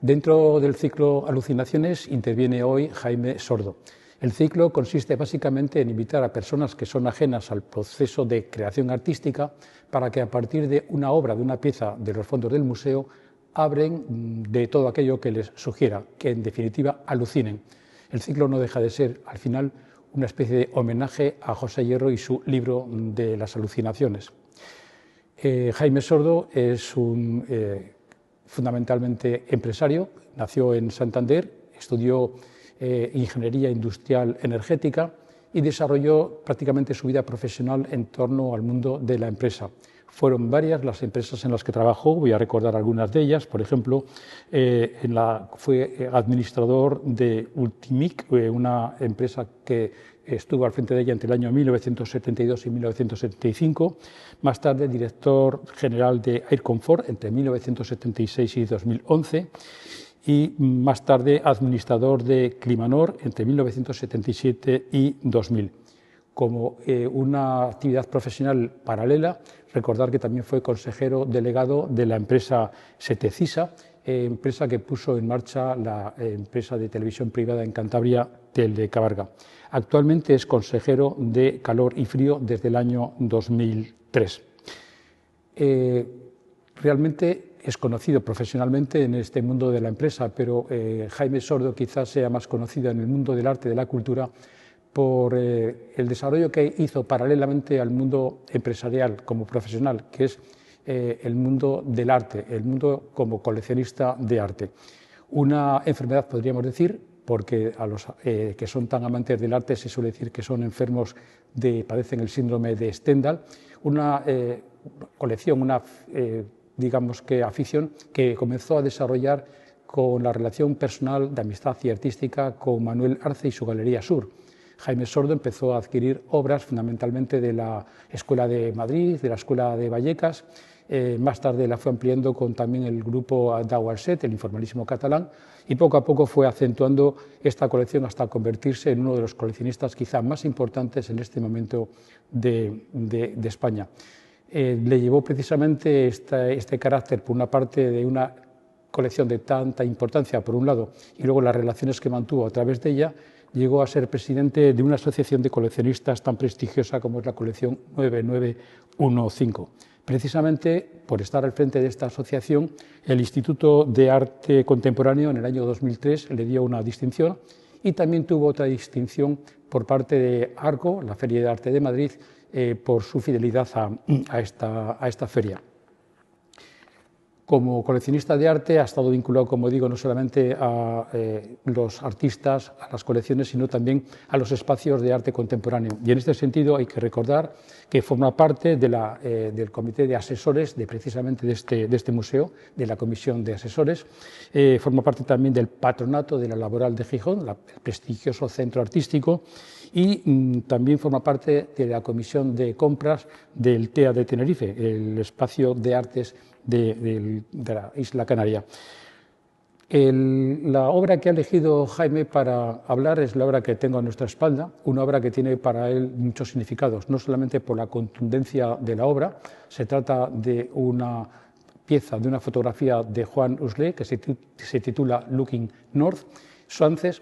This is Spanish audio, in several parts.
Dentro del ciclo Alucinaciones interviene hoy Jaime Sordo. El ciclo consiste básicamente en invitar a personas que son ajenas al proceso de creación artística para que a partir de una obra, de una pieza de los fondos del museo, hablen de todo aquello que les sugiera, que en definitiva alucinen. El ciclo no deja de ser, al final, una especie de homenaje a José Hierro y su libro de las alucinaciones. Jaime Sordo es un fundamentalmente empresario, nació en Santander, estudió ingeniería industrial energética y desarrolló prácticamente su vida profesional en torno al mundo de la empresa. Fueron varias las empresas en las que trabajó, voy a recordar algunas de ellas. Por ejemplo, fue administrador de Ultimic, una empresa que estuvo al frente de ella entre el año 1972 y 1975. Más tarde, director general de Air Comfort entre 1976 y 2011. Y más tarde, administrador de Climanor entre 1977 y 2000. Como una actividad profesional paralela, recordar que también fue consejero delegado de la empresa Setecisa, empresa que puso en marcha la empresa de televisión privada en Cantabria, Telecabarga. Actualmente es consejero de Calor y Frío desde el año 2003. Realmente es conocido profesionalmente en este mundo de la empresa, pero Jaime Sordo quizás sea más conocido en el mundo del arte y de la cultura por el desarrollo que hizo paralelamente al mundo empresarial como profesional, que es el mundo del arte, el mundo como coleccionista de arte. Una enfermedad, podríamos decir, porque a los que son tan amantes del arte se suele decir que son enfermos padecen el síndrome de Stendhal, una colección, una digamos que afición que comenzó a desarrollar con la relación personal de amistad y artística con Manuel Arce y su Galería Sur. Jaime Sordo empezó a adquirir obras fundamentalmente de la Escuela de Madrid, de la Escuela de Vallecas. Más tarde la fue ampliando con también el grupo Dauarset, el informalismo catalán, y poco a poco fue acentuando esta colección hasta convertirse en uno de los coleccionistas quizá más importantes en este momento de España. Le llevó precisamente este carácter, por una parte, de una colección de tanta importancia, por un lado, y luego las relaciones que mantuvo a través de ella, llegó a ser presidente de una asociación de coleccionistas tan prestigiosa como es la colección 9915. Precisamente por estar al frente de esta asociación, el Instituto de Arte Contemporáneo en el año 2003 le dio una distinción y también tuvo otra distinción por parte de Arco, la Feria de Arte de Madrid, por su fidelidad a esta feria. Como coleccionista de arte ha estado vinculado, como digo, no solamente a los artistas, a las colecciones, sino también a los espacios de arte contemporáneo. Y en este sentido hay que recordar que forma parte del comité de asesores precisamente de este museo, de la comisión de asesores. Forma parte también del patronato de la Laboral de Gijón, el prestigioso centro artístico, y también forma parte de la comisión de compras del TEA de Tenerife, el espacio de artes de la isla Canaria. La obra que ha elegido Jaime para hablar es la obra que tengo a nuestra espalda, una obra que tiene para él muchos significados, no solamente por la contundencia de la obra. Se trata de una pieza, de una fotografía de Juan Uslé que se titula Looking North, Suances,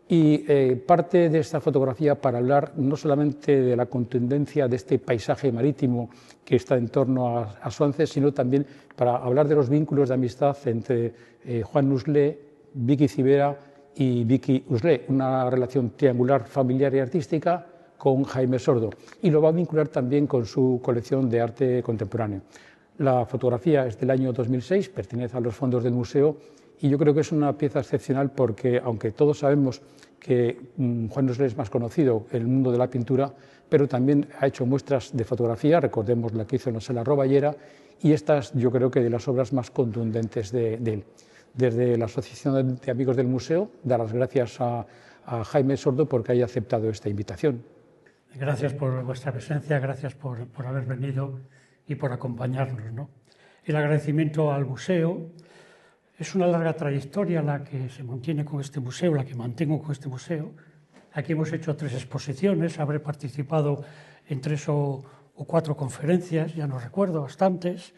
y parte de esta fotografía para hablar no solamente de la contundencia de este paisaje marítimo que está en torno a Suances, sino también para hablar de los vínculos de amistad entre Juan Uslé, Vicky Civera y Vicky Uslé, una relación triangular familiar y artística con Jaime Sordo, y lo va a vincular también con su colección de arte contemporáneo. La fotografía es del año 2006, pertenece a los fondos del museo, y yo creo que es una pieza excepcional porque, aunque todos sabemos que Juan Uslé es más conocido en el mundo de la pintura, pero también ha hecho muestras de fotografía, recordemos la que hizo en la Sala Rovallera, y estas yo creo que de las obras más contundentes de él. Desde la Asociación de Amigos del Museo, dar las gracias a Jaime Sordo porque haya aceptado esta invitación. Gracias por vuestra presencia, gracias por haber venido y por acompañarnos, ¿no? El agradecimiento al museo. Es una larga trayectoria la que se mantiene con este museo, la que mantengo con este museo. Aquí hemos hecho 3 exposiciones, habré participado en 3 o 4 conferencias, ya no recuerdo, bastantes.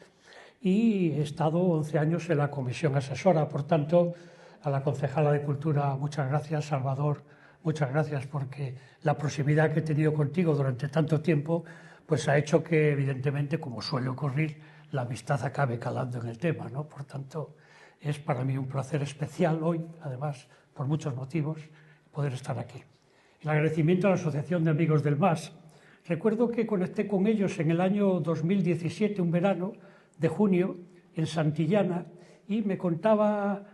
y he estado 11 años en la comisión asesora. Por tanto, a la concejala de Cultura, muchas gracias, Salvador, muchas gracias, porque la proximidad que he tenido contigo durante tanto tiempo pues ha hecho que, evidentemente, como suele ocurrir, la amistad acabe calando en el tema, ¿no? Por tanto, es para mí un placer especial hoy, además, por muchos motivos, poder estar aquí. El agradecimiento a la Asociación de Amigos del MAS. Recuerdo que conecté con ellos en el año 2017, un verano de junio, en Santillana, y me contaba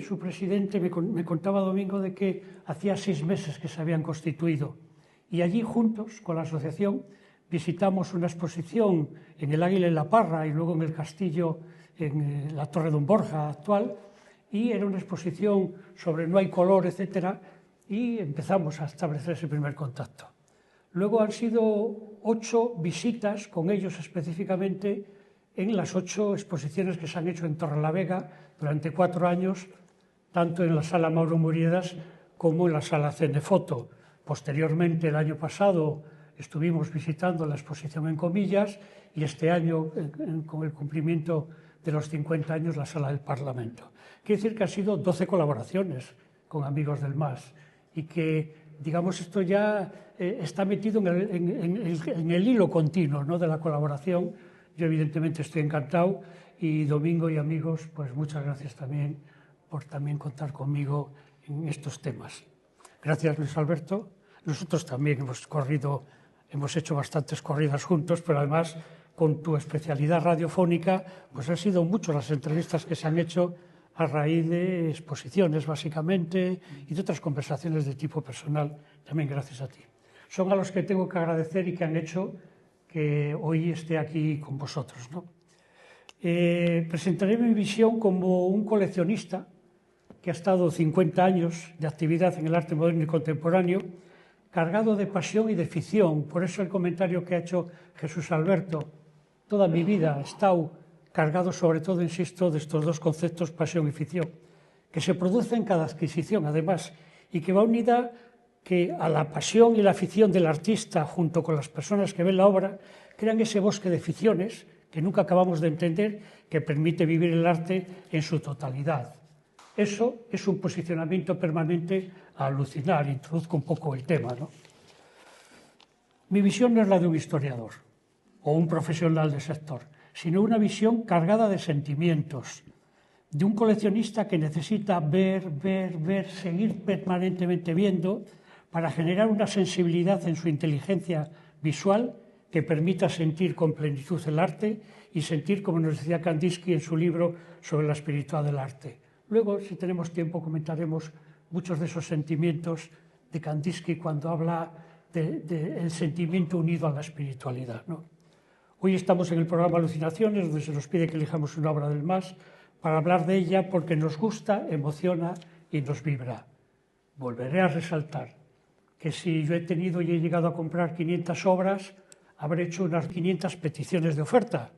su presidente, me contaba Domingo, de que hacía 6 meses que se habían constituido. Y allí, juntos, con la asociación, visitamos una exposición en el Águila y la Parra y luego en el castillo, en la Torre Don Borja actual, y era una exposición sobre no hay color, etcétera, y empezamos a establecer ese primer contacto. Luego han sido 8 visitas con ellos específicamente en las 8 exposiciones que se han hecho en Torrelavega durante 4 años, tanto en la Sala Mauro Muriedas como en la Sala Cenefoto. Posteriormente, el año pasado, estuvimos visitando la exposición en Comillas y este año, con el cumplimiento de los 50 años, la Sala del Parlamento. Quiere decir que han sido 12 colaboraciones con Amigos del MAS y que, digamos, esto ya está metido en el hilo continuo, ¿no?, de la colaboración. Yo, evidentemente, estoy encantado y Domingo y amigos, pues muchas gracias también por también contar conmigo en estos temas. Gracias, Luis Alberto. Nosotros también hemos hecho bastantes corridas juntos, pero además con tu especialidad radiofónica, pues han sido muchas las entrevistas que se han hecho a raíz de exposiciones, básicamente, y de otras conversaciones de tipo personal, también gracias a ti. Son a los que tengo que agradecer y que han hecho que hoy esté aquí con vosotros, ¿no? Presentaré mi visión como un coleccionista que ha estado 50 años de actividad en el arte moderno y contemporáneo, cargado de pasión y de ficción. Por eso el comentario que ha hecho Jesús Alberto, toda mi vida ha estado cargado sobre todo, insisto, de estos 2 conceptos, pasión y ficción, que se produce en cada adquisición, además, y que va unida que a la pasión y la afición del artista, junto con las personas que ven la obra, crean ese bosque de ficciones que nunca acabamos de entender, que permite vivir el arte en su totalidad. Eso es un posicionamiento permanente a alucinar. Introduzco un poco el tema, ¿no? Mi visión no es la de un historiador o un profesional del sector, sino una visión cargada de sentimientos, de un coleccionista que necesita ver, seguir permanentemente viendo para generar una sensibilidad en su inteligencia visual que permita sentir con plenitud el arte y sentir, como nos decía Kandinsky en su libro sobre la espiritualidad del arte. Luego, si tenemos tiempo, comentaremos muchos de esos sentimientos de Kandinsky cuando habla del sentimiento unido a la espiritualidad, ¿no? Hoy estamos en el programa Alucinaciones, donde se nos pide que elijamos una obra del MAS para hablar de ella porque nos gusta, emociona y nos vibra. Volveré a resaltar que si yo he tenido y he llegado a comprar 500 obras, habré hecho unas 500 peticiones de oferta.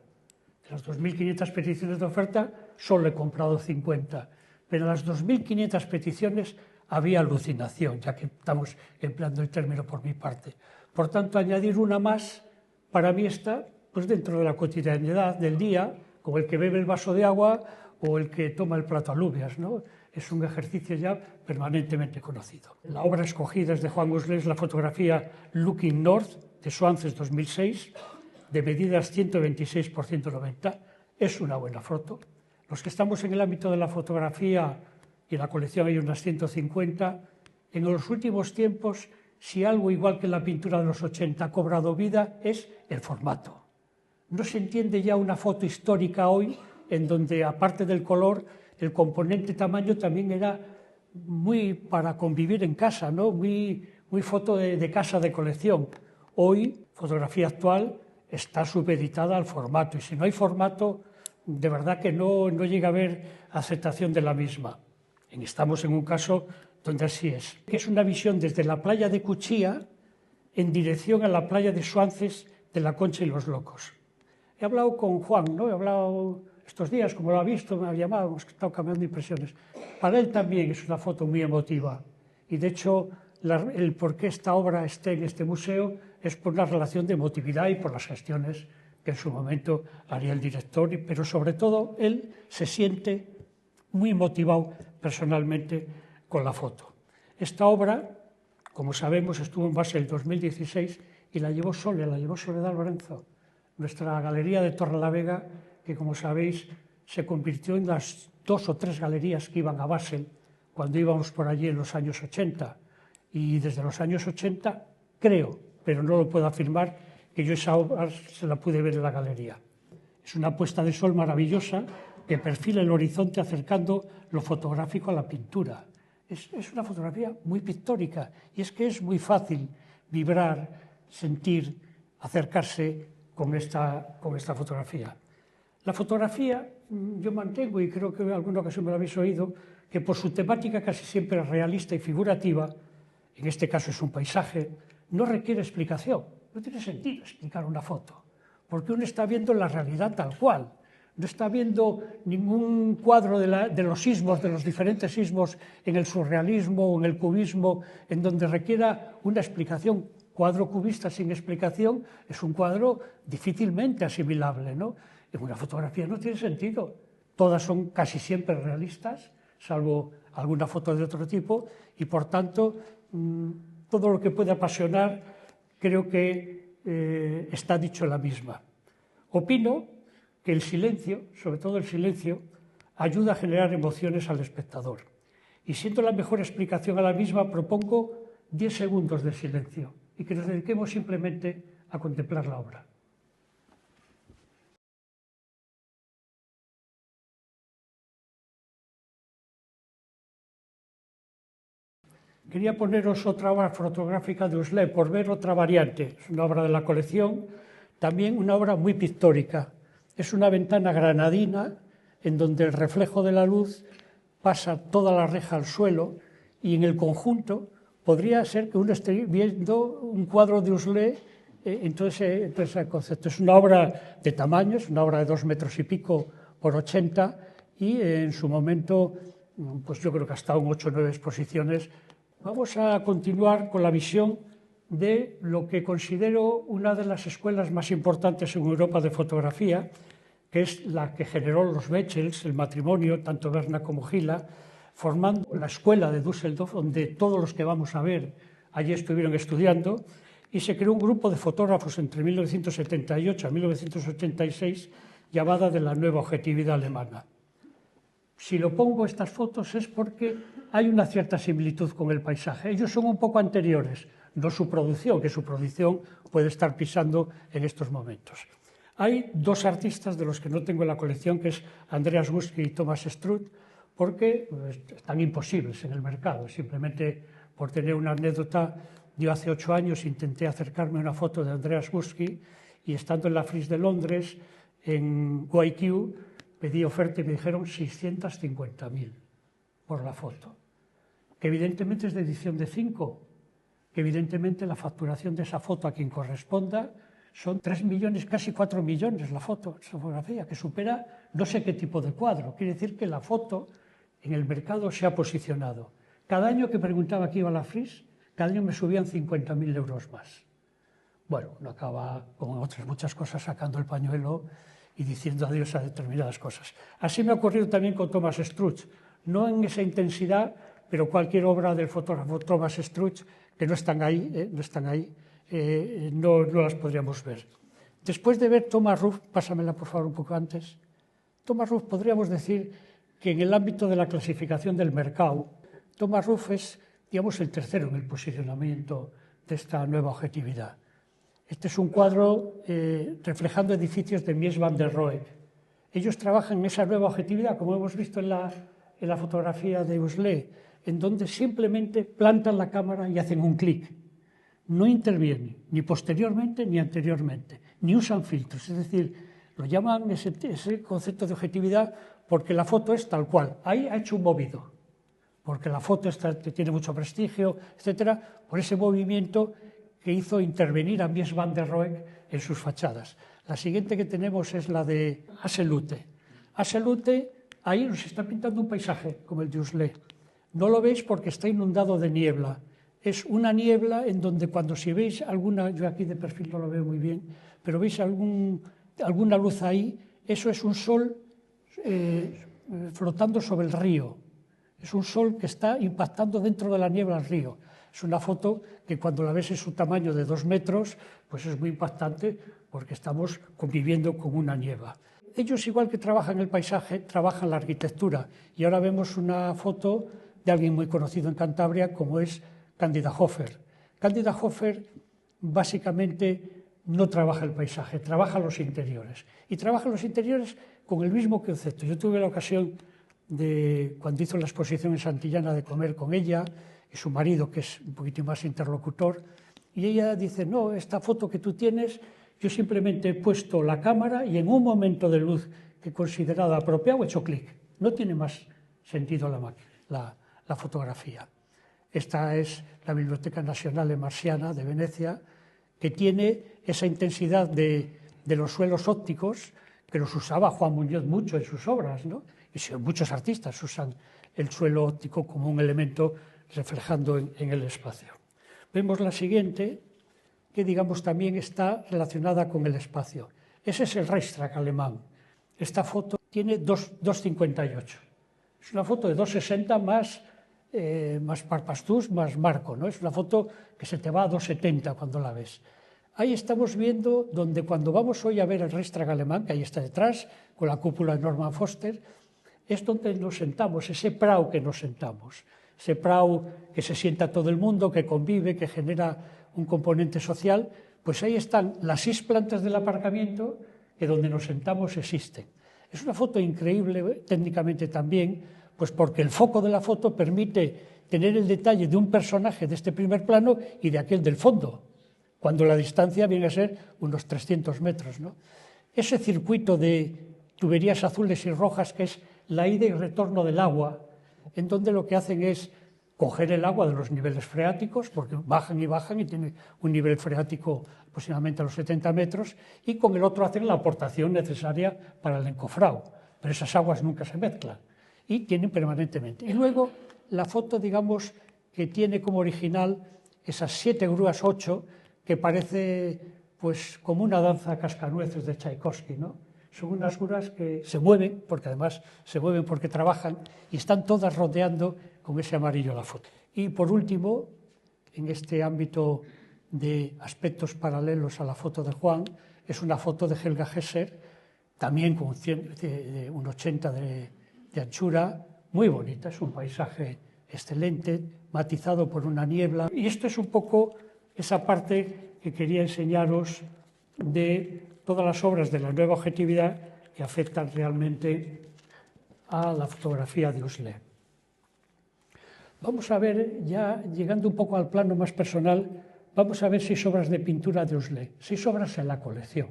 De las 2.500 peticiones de oferta, solo he comprado 50. Pero en las 2.500 peticiones había alucinación, ya que estamos empleando el término por mi parte. Por tanto, añadir una más, para mí está pues dentro de la cotidianidad del día, como el que bebe el vaso de agua o el que toma el plato alubias, ¿no? Es un ejercicio ya permanentemente conocido. La obra escogida es de Juan Gusles, la fotografía Looking North, de Swances 2006, de medidas 126 por 190. Es una buena foto. Los que estamos en el ámbito de la fotografía, y en la colección hay unas 150, en los últimos tiempos, si algo igual que la pintura de los 80 ha cobrado vida, es el formato. No se entiende ya una foto histórica hoy en donde, aparte del color, el componente tamaño también era muy para convivir en casa, ¿no? Muy foto de casa de colección. Hoy, fotografía actual está supeditada al formato, y si no hay formato, de verdad que no llega a haber aceptación de la misma. Estamos en un caso donde así es. Es una visión desde la playa de Cuchilla en dirección a la playa de Swances de la Concha y los Locos. He hablado con Juan, ¿no? He hablado estos días, como lo ha visto, me ha llamado, hemos estado cambiando impresiones. Para él también es una foto muy emotiva. Y de hecho, el por qué esta obra esté en este museo es por una relación de emotividad y por las gestiones que en su momento haría el director, pero sobre todo él se siente muy motivado personalmente con la foto. Esta obra, como sabemos, estuvo en Basel en 2016 y la llevó Soledad Lorenzo, nuestra galería de Torrelavega, que como sabéis se convirtió en las 2 o 3 galerías que iban a Basel cuando íbamos por allí en los años 80. Y desde los años 80 creo, pero no lo puedo afirmar, que yo esa obra se la pude ver en la galería. Es una puesta de sol maravillosa que perfila el horizonte acercando lo fotográfico a la pintura. Es una fotografía muy pictórica y es que es muy fácil vibrar, sentir, acercarse con esta fotografía. La fotografía, yo mantengo, y creo que en alguna ocasión me lo habéis oído, que por su temática casi siempre realista y figurativa, en este caso es un paisaje, no requiere explicación. No tiene sentido explicar una foto, porque uno está viendo la realidad tal cual. No está viendo ningún cuadro de los sismos, de los diferentes sismos en el surrealismo o en el cubismo, en donde requiera una explicación. Cuadro cubista sin explicación es un cuadro difícilmente asimilable, ¿no? En una fotografía no tiene sentido. Todas son casi siempre realistas, salvo alguna foto de otro tipo, y por tanto, todo lo que puede apasionar creo que está dicho en la misma. Opino que el silencio, sobre todo el silencio, ayuda a generar emociones al espectador. Y siendo la mejor explicación a la misma, propongo 10 segundos de silencio y que nos dediquemos simplemente a contemplar la obra. Quería poneros otra obra fotográfica de Huxley, por ver otra variante. Es una obra de la colección, también una obra muy pictórica. Es una ventana granadina en donde el reflejo de la luz pasa toda la reja al suelo y en el conjunto podría ser que uno esté viendo un cuadro de Huxley en todo ese concepto. Es una obra de tamaño, es una obra de 2 metros y pico por 80 y en su momento, pues yo creo que ha estado en 8 o 9 exposiciones. Vamos a continuar con la visión de lo que considero una de las escuelas más importantes en Europa de fotografía, que es la que generó los Bechels, el matrimonio, tanto Berna como Gila, formando la escuela de Düsseldorf, donde todos los que vamos a ver allí estuvieron estudiando, y se creó un grupo de fotógrafos entre 1978 a 1986 llamada de la nueva objetividad alemana. Si lo pongo estas fotos es porque hay una cierta similitud con el paisaje. Ellos son un poco anteriores, no su producción, que su producción puede estar pisando en estos momentos. Hay 2 artistas de los que no tengo en la colección, que es Andreas Guski y Thomas Struth, porque están imposibles en el mercado. Simplemente por tener una anécdota, yo hace 8 años intenté acercarme a una foto de Andreas Guski y estando en la Fris de Londres, en YQ, pedí oferta y me dijeron 650.000 por la foto, que evidentemente es de edición de 5, que evidentemente la facturación de esa foto a quien corresponda son 3 millones, casi 4 millones la foto, esa fotografía, que supera no sé qué tipo de cuadro. Quiere decir que la foto en el mercado se ha posicionado. Cada año que preguntaba que iba a la Fris, cada año me subían 50.000 euros más. Bueno, uno acaba con otras muchas cosas sacando el pañuelo y diciendo adiós a determinadas cosas. Así me ha ocurrido también con Thomas Struth, no en esa intensidad, pero cualquier obra del fotógrafo Thomas Struth, que no están ahí, no las podríamos ver. Después de ver Thomas Ruff, pásamela por favor un poco antes, Thomas Ruff podríamos decir que en el ámbito de la clasificación del mercado, Thomas Ruff es, digamos, el tercero en el posicionamiento de esta nueva objetividad. Este es un cuadro reflejando edificios de Mies van der Rohe. Ellos trabajan en esa nueva objetividad, como hemos visto en la fotografía de Huxley, en donde simplemente plantan la cámara y hacen un clic. No intervienen, ni posteriormente ni anteriormente, ni usan filtros. Es decir, lo llaman ese concepto de objetividad porque la foto es tal cual. Ahí ha hecho un movido, porque la foto tiene mucho prestigio, etcétera, por ese movimiento que hizo intervenir a Mies van der Rohe en sus fachadas. La siguiente que tenemos es la de Haselute. Haselute, ahí nos está pintando un paisaje como el de Huxley. No lo veis porque está inundado de niebla. Es una niebla en donde si veis alguna, yo aquí de perfil no lo veo muy bien, pero veis algún alguna luz ahí, eso es un sol flotando sobre el río. Es un sol que está impactando dentro de la niebla al río. Es una foto que cuando la ves en su tamaño de 2 metros, pues es muy impactante porque estamos conviviendo con una niebla. Ellos, igual que trabajan el paisaje, trabajan la arquitectura. Y ahora vemos una foto de alguien muy conocido en Cantabria, como es Cándida Hofer. Cándida Hofer básicamente no trabaja el paisaje, trabaja los interiores. Y trabaja los interiores con el mismo concepto. Yo tuve la ocasión de, cuando hizo la exposición en Santillana, de comer con ella y su marido, que es un poquito más interlocutor, y ella dice, no, esta foto que tú tienes, yo simplemente he puesto la cámara y en un momento de luz que he considerado apropiado he hecho clic. No tiene más sentido la fotografía. Esta es la Biblioteca Nacional Marciana de Venecia, que tiene esa intensidad de los suelos ópticos, que los usaba Juan Muñoz mucho en sus obras, ¿no? Y muchos artistas usan el suelo óptico como un elemento reflejando en el espacio. Vemos la siguiente, que digamos también está relacionada con el espacio. Ese es el Reichstag alemán. Esta foto tiene 2,58. Es una foto de 2,60 más parpastús, más marco, ¿no? Es una foto que se te va a 2,70 cuando la ves. Ahí estamos viendo donde cuando vamos hoy a ver el Reichstag alemán, que ahí está detrás, con la cúpula de Norman Foster, es donde nos sentamos, ese prau que nos sentamos, ese prau que se sienta todo el mundo, que convive, que genera un componente social, pues ahí están las 6 plantas del aparcamiento que donde nos sentamos existen. Es una foto increíble técnicamente también, pues porque el foco de la foto permite tener el detalle de un personaje de este primer plano y de aquel del fondo, cuando la distancia viene a ser unos 300 metros, ¿no? Ese circuito de tuberías azules y rojas que es la ida y retorno del agua, en donde lo que hacen es coger el agua de los niveles freáticos, porque bajan y tienen un nivel freático aproximadamente a los 70 metros, y con el otro hacen la aportación necesaria para el encofrado, pero esas aguas nunca se mezclan y tienen permanentemente. Y luego la foto, digamos, que tiene como original esas 7 grúas, 8, que parece pues como una danza cascanueces de Tchaikovsky, ¿no? Son unas grúas que se mueven, porque además se mueven porque trabajan, y están todas rodeando con ese amarillo la foto. Y por último, en este ámbito de aspectos paralelos a la foto de Juan, es una foto de Helga Hesser, también con un 80 de anchura, muy bonita, es un paisaje excelente, matizado por una niebla. Y esto es un poco esa parte que quería enseñaros de todas las obras de la nueva objetividad que afectan realmente a la fotografía de Huxley. Vamos a ver, ya llegando un poco al plano más personal, vamos a ver 6 obras de pintura de Huxley, 6 obras en la colección.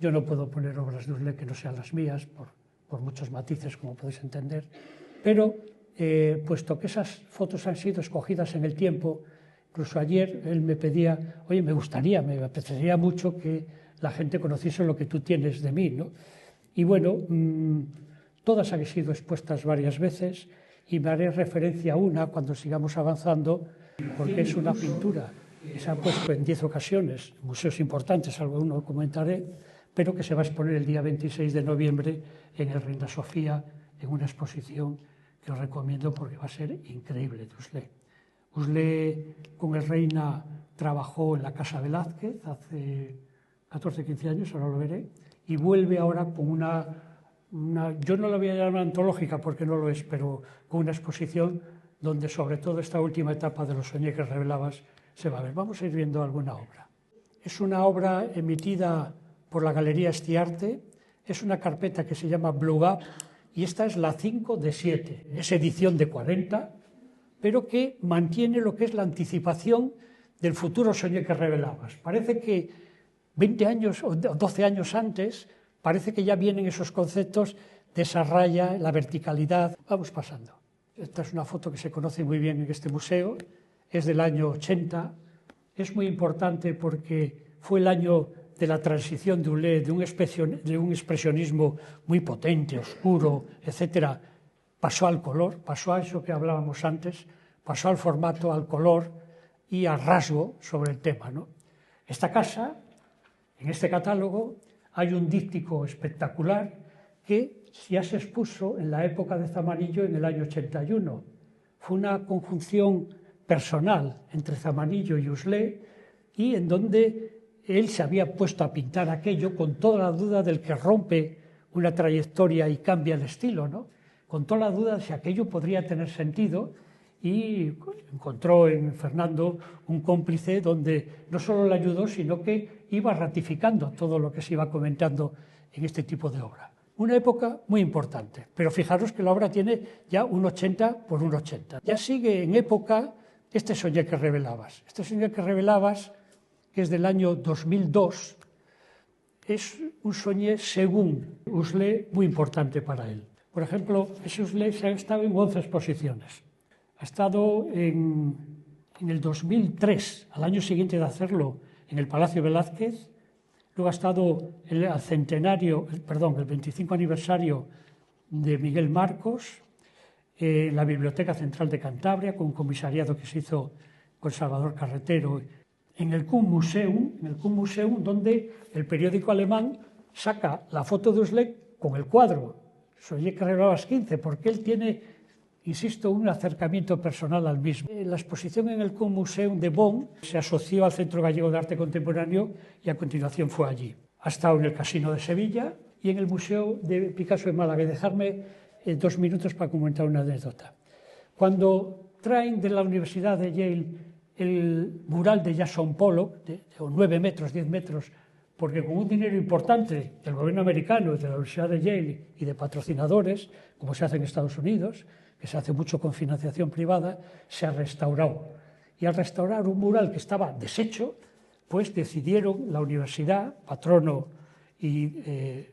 Yo no puedo poner obras de Huxley que no sean las mías, por muchos matices, como podéis entender, pero puesto que esas fotos han sido escogidas en el tiempo, incluso ayer él me pedía, oye, me apetecería mucho que la gente conociese lo que tú tienes de mí, ¿no? Y bueno, todas han sido expuestas varias veces y me haré referencia a una cuando sigamos avanzando, porque es una pintura que se ha puesto en 10 ocasiones, en museos importantes, alguno comentaré, pero que se va a exponer el día 26 de noviembre en el Reina Sofía, en una exposición que os recomiendo porque va a ser increíble de Huxley. Huxley con el Reina trabajó en la Casa Velázquez hace 14, 15 años, ahora lo veré, y vuelve ahora con una yo no la voy a llamar antológica porque no lo es, pero con una exposición donde sobre todo esta última etapa de Los Soñé que revelabas se va a ver. Vamos a ir viendo alguna obra. Es una obra emitida por la Galería Estiarte, es una carpeta que se llama Blue Up y esta es la 5 de 7, es edición de 40, pero que mantiene lo que es la anticipación del futuro Soñé que revelabas. Parece que 20 años o 12 años antes, parece que ya vienen esos conceptos de esa raya, la verticalidad. Vamos pasando. Esta es una foto que se conoce muy bien en este museo, es del año 80, es muy importante porque fue el año de la transición de Huxley, de un expresionismo muy potente, oscuro, etcétera, pasó al color, pasó a eso que hablábamos antes, pasó al formato, al color y al rasgo sobre el tema, ¿no? Esta casa, en este catálogo, hay un díptico espectacular que ya se expuso en la época de Zamanillo en el año 81. Fue una conjunción personal entre Zamanillo y Huxley, y en donde él se había puesto a pintar aquello con toda la duda del que rompe una trayectoria y cambia el estilo, ¿no? Con toda la duda de si aquello podría tener sentido, y encontró en Fernando un cómplice donde no solo le ayudó, sino que iba ratificando todo lo que se iba comentando en este tipo de obra. Una época muy importante, pero fijaros que la obra tiene ya un 80 por un 80. Ya sigue en época este Soñé que revelabas. Este Soñé que revelabas, que es del año 2002, es un soñé, según Huxley, muy importante para él. Por ejemplo, ese Huxley ha estado en 11 exposiciones. Ha estado en el 2003, al año siguiente de hacerlo, en el Palacio Velázquez. Luego ha estado el 25 aniversario de Miguel Marcos, en la Biblioteca Central de Cantabria, con un comisariado que se hizo con Salvador Carretero, en el Kunstmuseum, donde el periódico alemán saca la foto de Huxley con el cuadro, Soñé que revelabas 15, porque él tiene, insisto, un acercamiento personal al mismo. La exposición en el Kunstmuseum de Bonn se asoció al Centro Gallego de Arte Contemporáneo y a continuación fue allí. Ha estado en el Casino de Sevilla y en el Museo de Picasso de Málaga. Dejarme 2 minutos para comentar una anécdota. Cuando traen de la Universidad de Yale el mural de Jackson Pollock, de 9 metros, 10 metros, porque con un dinero importante del gobierno americano, de la Universidad de Yale y de patrocinadores, como se hace en Estados Unidos, que se hace mucho con financiación privada, se ha restaurado. Y al restaurar un mural que estaba deshecho, pues decidieron la universidad, patrono y de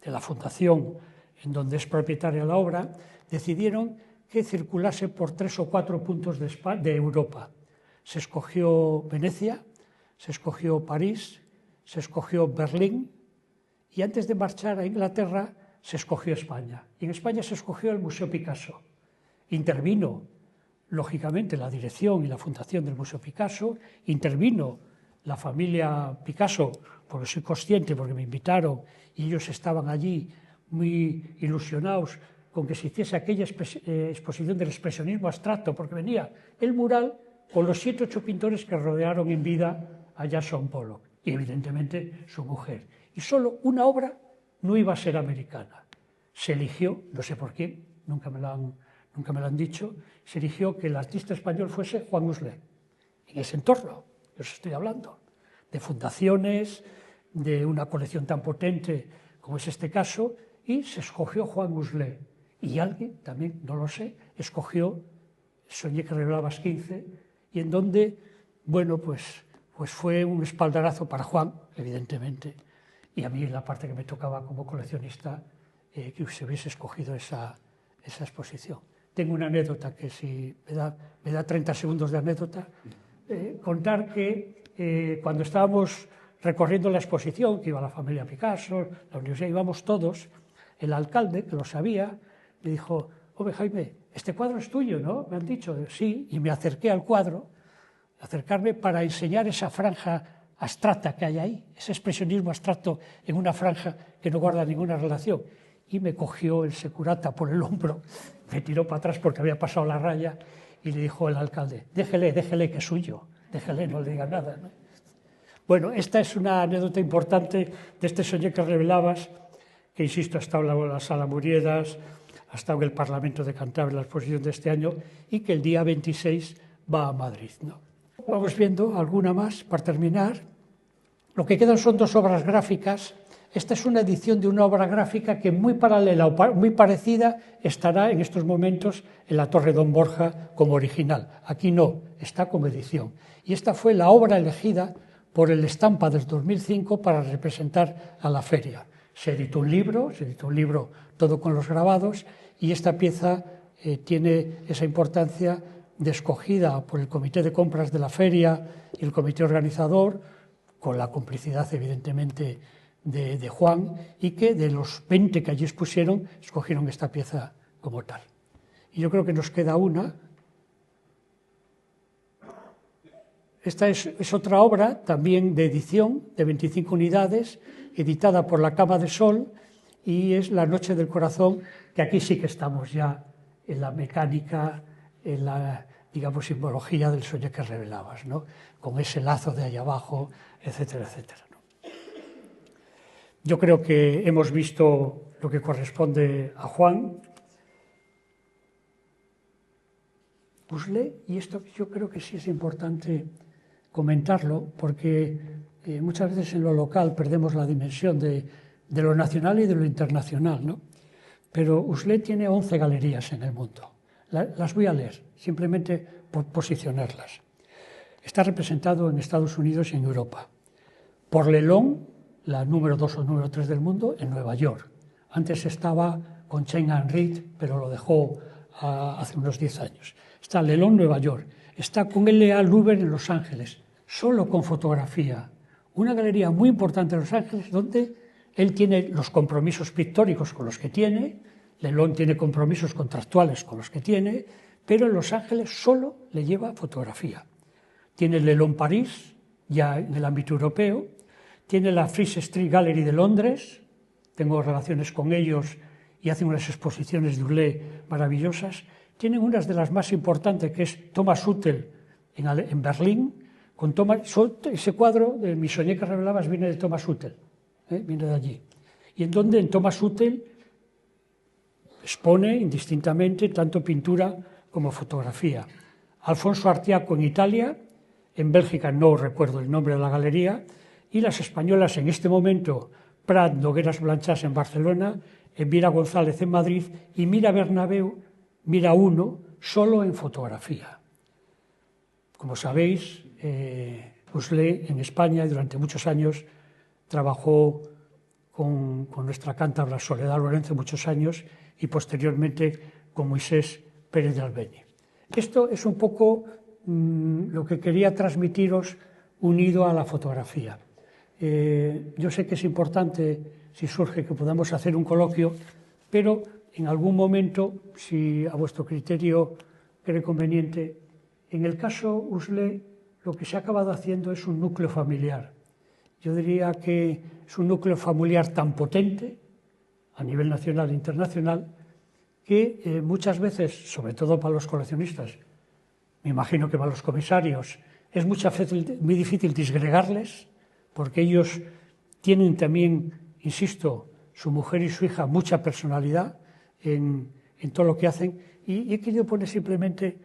la fundación en donde es propietaria la obra, decidieron que circulase por 3 o 4 puntos de Europa. Se escogió Venecia, se escogió París, se escogió Berlín, y antes de marchar a Inglaterra se escogió España. Y en España se escogió el Museo Picasso. Intervino, lógicamente, la dirección y la fundación del Museo Picasso, intervino la familia Picasso, porque soy consciente, porque me invitaron, y ellos estaban allí muy ilusionados con que se hiciese aquella exposición del expresionismo abstracto, porque venía el mural con los 7 o 8 pintores que rodearon en vida a Jackson Pollock, y evidentemente su mujer. Y solo una obra no iba a ser americana. Se eligió, no sé por qué, nunca me lo han dicho, se eligió que el artista español fuese Juan Huxley. En ese entorno, yo os estoy hablando, de fundaciones, de una colección tan potente como es este caso, y se escogió Juan Huxley. Y alguien, también, no lo sé, escogió Soñé que revelabas 15, y en donde, bueno, pues fue un espaldarazo para Juan, evidentemente, y a mí en la parte que me tocaba como coleccionista, que se hubiese escogido esa exposición. Tengo una anécdota que si me da 30 segundos de anécdota, contar que cuando estábamos recorriendo la exposición, que iba la familia Picasso, la universidad, íbamos todos, el alcalde, que lo sabía, me dijo: hombre, Jaime, este cuadro es tuyo, ¿no? Me han dicho, sí, y me acerqué al cuadro, acercarme para enseñar esa franja abstracta que hay ahí, ese expresionismo abstracto en una franja que no guarda ninguna relación. Y me cogió el securata por el hombro, me tiró para atrás porque había pasado la raya, y le dijo el alcalde: déjele que es suyo, déjele, no le diga nada, ¿no? Bueno, esta es una anécdota importante de este Soñé que revelabas, que, insisto, ha estado en la Sala Muriedas, ha estado en el Parlamento de Cantabria en la exposición de este año, y que el día 26 va a Madrid, ¿no? Vamos viendo alguna más para terminar. Lo que quedan son 2 obras gráficas. Esta es una edición de una obra gráfica que, muy paralela o muy parecida, estará en estos momentos en la Torre Don Borja como original. Aquí no, está como edición. Y esta fue la obra elegida por el Estampa del 2005 para representar a la feria. Se editó un libro todo con los grabados, y esta pieza tiene esa importancia de escogida por el comité de compras de la feria y el comité organizador, con la complicidad, evidentemente, de Juan, y que de los 20 que allí expusieron, escogieron esta pieza como tal. Y yo creo que nos queda una. Esta es otra obra también de edición, de 25 unidades, editada por la Cama de Sol, y es La Noche del Corazón, que aquí sí que estamos ya en la mecánica, en la, digamos, simbología del sueño que revelabas, ¿no? Con ese lazo de allá abajo, etcétera, etcétera, ¿no? Yo creo que hemos visto lo que corresponde a Juan Huxley, y esto yo creo que sí es importante comentarlo, porque muchas veces en lo local perdemos la dimensión de lo nacional y de lo internacional, ¿no? Pero Huxley tiene 11 galerías en el mundo. Las voy a leer, simplemente por posicionarlas. Está representado en Estados Unidos y en Europa. Por Lelón, la número 2 o número 3 del mundo, en Nueva York. Antes estaba con Cheng and Reed, pero lo dejó hace unos 10 años. Está Lelón, Nueva York. Está con L.A. Luber en Los Ángeles, solo con fotografía. Una galería muy importante en Los Ángeles, donde él tiene los compromisos pictóricos con los que tiene, Lelón tiene compromisos contractuales con los que tiene, pero en Los Ángeles solo le lleva fotografía. Tiene Lelón París, ya en el ámbito europeo, tiene la Frieze Street Gallery de Londres, tengo relaciones con ellos y hacen unas exposiciones de Huxley maravillosas. Tienen unas de las más importantes, que es Thomas Hüttel en Berlín, con ese cuadro de Mi soñé que revelabas viene de Thomas Hüttel, viene de allí. Y en donde en Thomas Hüttel expone indistintamente tanto pintura como fotografía. Alfonso Artiaco en Italia, en Bélgica no recuerdo el nombre de la galería, y las españolas en este momento, Prat Nogueras Blanchás en Barcelona, Elvira González en Madrid y Mira Bernabeu, Mira uno, solo en fotografía. Como sabéis, Huxley en España durante muchos años trabajó con nuestra cántabra Soledad Lorenzo muchos años y posteriormente con Moisés Pérez de Albeni. Esto es un poco lo que quería transmitiros unido a la fotografía. Yo sé que es importante, si surge, que podamos hacer un coloquio, pero en algún momento, si a vuestro criterio cree conveniente, en el caso Huxley lo que se ha acabado haciendo es un núcleo familiar. Yo diría que es un núcleo familiar tan potente, a nivel nacional e internacional, que muchas veces, sobre todo para los coleccionistas, me imagino que para los comisarios, es muy difícil disgregarles, porque ellos tienen también, insisto, su mujer y su hija, mucha personalidad en todo lo que hacen, y he querido poner simplemente,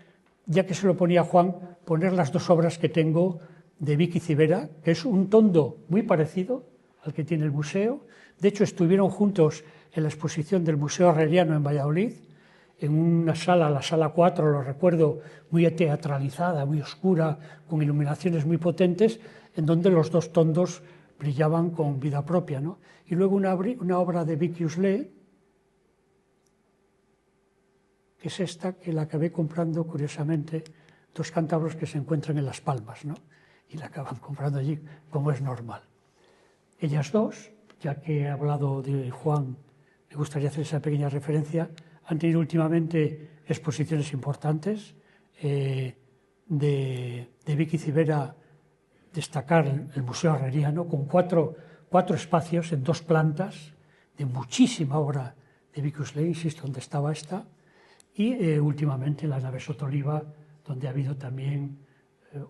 ya que se lo ponía Juan, poner las dos obras que tengo de Vicky Civera, que es un tondo muy parecido al que tiene el museo. De hecho, estuvieron juntos en la exposición del Museo Herreriano en Valladolid, en una sala, la sala 4, lo recuerdo, muy teatralizada, muy oscura, con iluminaciones muy potentes, en donde los dos tondos brillaban con vida propia, ¿no? Y luego una obra de Vicky Huxley, que es esta, que la acabé comprando, curiosamente, dos cántabros que se encuentran en Las Palmas, ¿no? Y la acaban comprando allí, como es normal. Ellas dos, ya que he hablado de Juan, me gustaría hacer esa pequeña referencia, han tenido últimamente exposiciones importantes. De Vicky Civera, destacar el Museo Herreriano, con cuatro espacios en 2 plantas, de muchísima obra de Vicky Huxley, insisto, donde estaba esta, y últimamente la nave Sotoliva, donde ha habido también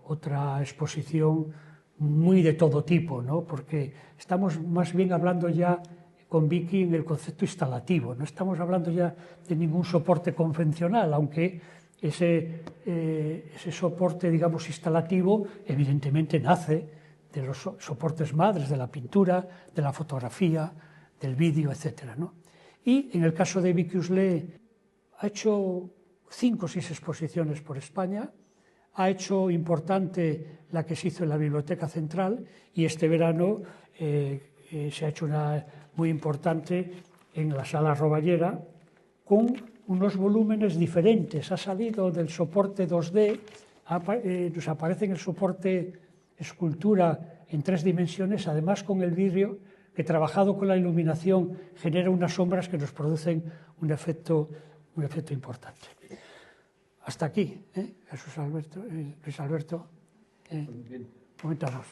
otra exposición muy de todo tipo, ¿no? Porque estamos más bien hablando ya con Vicky en el concepto instalativo, no estamos hablando ya de ningún soporte convencional, aunque ese soporte, digamos, instalativo, evidentemente nace de los soportes madres, de la pintura, de la fotografía, del vídeo, etc., ¿no? Y en el caso de Vicky Huxley, ha hecho 5 o 6 exposiciones por España, ha hecho importante la que se hizo en la Biblioteca Central, y este verano se ha hecho una muy importante en la Sala Rovallera, con unos volúmenes diferentes. Ha salido del soporte 2D, nos aparece en el soporte escultura en 3 dimensiones, además con el vidrio, que trabajado con la iluminación genera unas sombras que nos producen un efecto importante. Hasta aquí, Jesús Alberto, Luis Alberto. Coméntanos.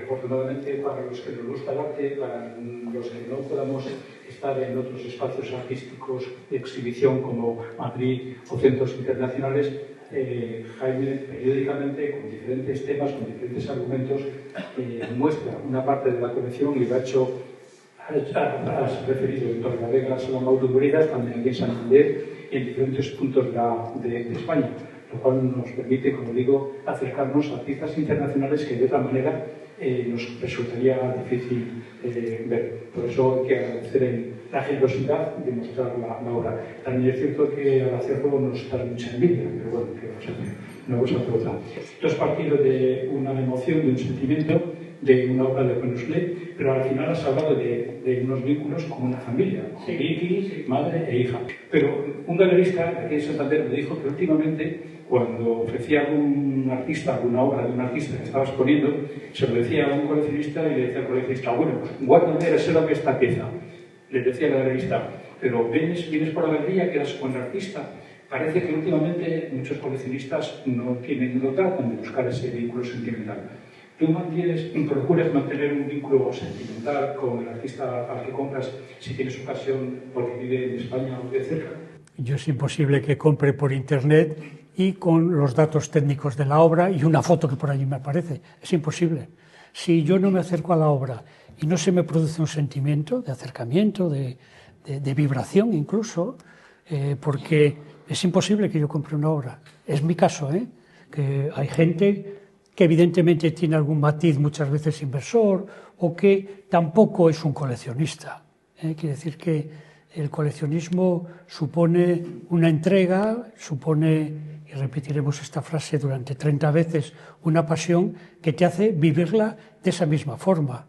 Afortunadamente, para los que nos gusta el arte, para los que no podamos estar en otros espacios artísticos de exhibición como Madrid o centros internacionales, Jaime periódicamente, con diferentes temas, con diferentes argumentos, muestra una parte de la colección y lo ha hecho, has referido en Torrelavega, Salón Autoveridas, también aquí en Santander y en diferentes puntos de España, lo cual nos permite, como digo, acercarnos a artistas internacionales que de otra manera nos resultaría difícil ver. Por eso hay que agradecer la generosidad de mostrar la obra. También es cierto que al hacerlo nos da mucha envidia, pero bueno, que vamos a hacer? No vamos a hacer otra. Esto es partido de una emoción, de un sentimiento, de una obra de Opus Dei, pero al final has hablado de unos vínculos con una familia, con Vicky, madre e hija. Pero un galerista aquí en Santander me dijo que últimamente, cuando ofrecía algún artista, alguna obra de un artista que estaba exponiendo, se lo decía a un coleccionista y le decía al coleccionista, bueno, pues guárdame reserva esta pieza. Le decía al galerista, pero vienes por la galería, quedas con el artista. Parece que últimamente muchos coleccionistas no tratan de buscar ese vínculo sentimental. ¿Tú procuras mantener un vínculo sentimental con el artista al que compras si tienes ocasión porque vive en España o de cerca? Yo es imposible que compre por internet y con los datos técnicos de la obra y una foto que por allí me aparece. Es imposible. Si yo no me acerco a la obra y no se me produce un sentimiento de acercamiento, de vibración incluso, porque es imposible que yo compre una obra. Es mi caso, que hay gente que evidentemente tiene algún matiz muchas veces inversor o que tampoco es un coleccionista. Quiere decir que el coleccionismo supone una entrega, supone, y repetiremos esta frase durante 30 veces, una pasión que te hace vivirla de esa misma forma.